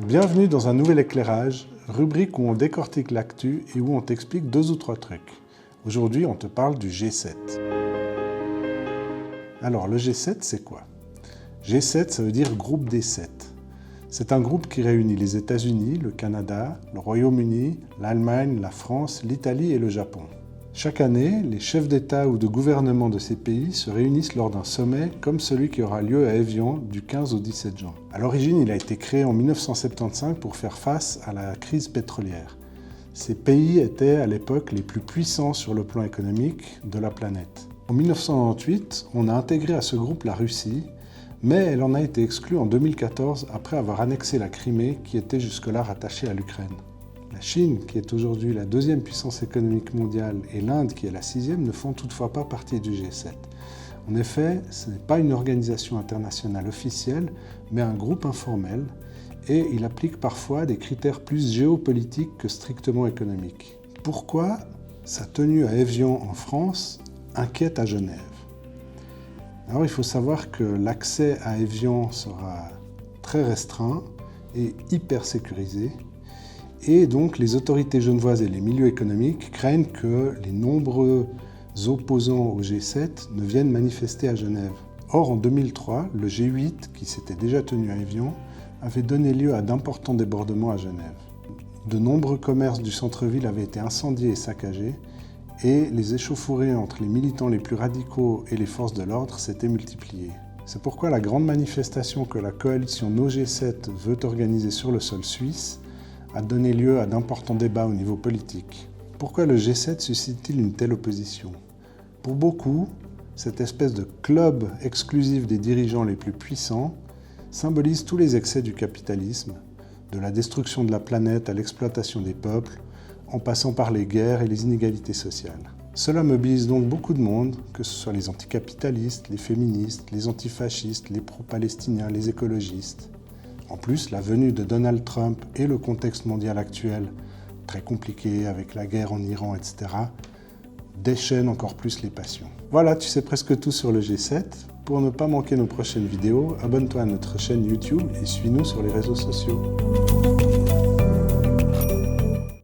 Bienvenue dans un nouvel éclairage, rubrique où on décortique l'actu et où on t'explique 2 ou 3 trucs. Aujourd'hui, on te parle du G7. Alors, le G7, c'est quoi? G7, ça veut dire groupe des 7. C'est un groupe qui réunit les États-Unis, le Canada, le Royaume-Uni, l'Allemagne, la France, l'Italie et le Japon. Chaque année, les chefs d'État ou de gouvernement de ces pays se réunissent lors d'un sommet comme celui qui aura lieu à Évian du 15 au 17 juin. À l'origine, il a été créé en 1975 pour faire face à la crise pétrolière. Ces pays étaient à l'époque les plus puissants sur le plan économique de la planète. En 1998, on a intégré à ce groupe la Russie, mais elle en a été exclue en 2014 après avoir annexé la Crimée qui était jusque-là rattachée à l'Ukraine. La Chine, qui est aujourd'hui la 2e puissance économique mondiale, et l'Inde, qui est la 6e, ne font toutefois pas partie du G7. En effet, ce n'est pas une organisation internationale officielle, mais un groupe informel, et il applique parfois des critères plus géopolitiques que strictement économiques. Pourquoi sa tenue à Évian en France inquiète à Genève? Alors il faut savoir que l'accès à Évian sera très restreint et hyper sécurisé, et donc les autorités genevoises et les milieux économiques craignent que les nombreux opposants au G7 ne viennent manifester à Genève. Or en 2003, le G8, qui s'était déjà tenu à Évian, avait donné lieu à d'importants débordements à Genève. De nombreux commerces du centre-ville avaient été incendiés et saccagés, et les échauffourées entre les militants les plus radicaux et les forces de l'ordre s'étaient multipliées. C'est pourquoi la grande manifestation que la coalition No G7 veut organiser sur le sol suisse a donné lieu à d'importants débats au niveau politique. Pourquoi le G7 suscite-t-il une telle opposition? Pour beaucoup, cette espèce de club exclusif des dirigeants les plus puissants symbolise tous les excès du capitalisme, de la destruction de la planète à l'exploitation des peuples, en passant par les guerres et les inégalités sociales. Cela mobilise donc beaucoup de monde, que ce soit les anticapitalistes, les féministes, les antifascistes, les pro-palestiniens, les écologistes. En plus, la venue de Donald Trump et le contexte mondial actuel, très compliqué avec la guerre en Iran, etc., déchaînent encore plus les passions. Voilà, tu sais presque tout sur le G7. Pour ne pas manquer nos prochaines vidéos, abonne-toi à notre chaîne YouTube et suis-nous sur les réseaux sociaux.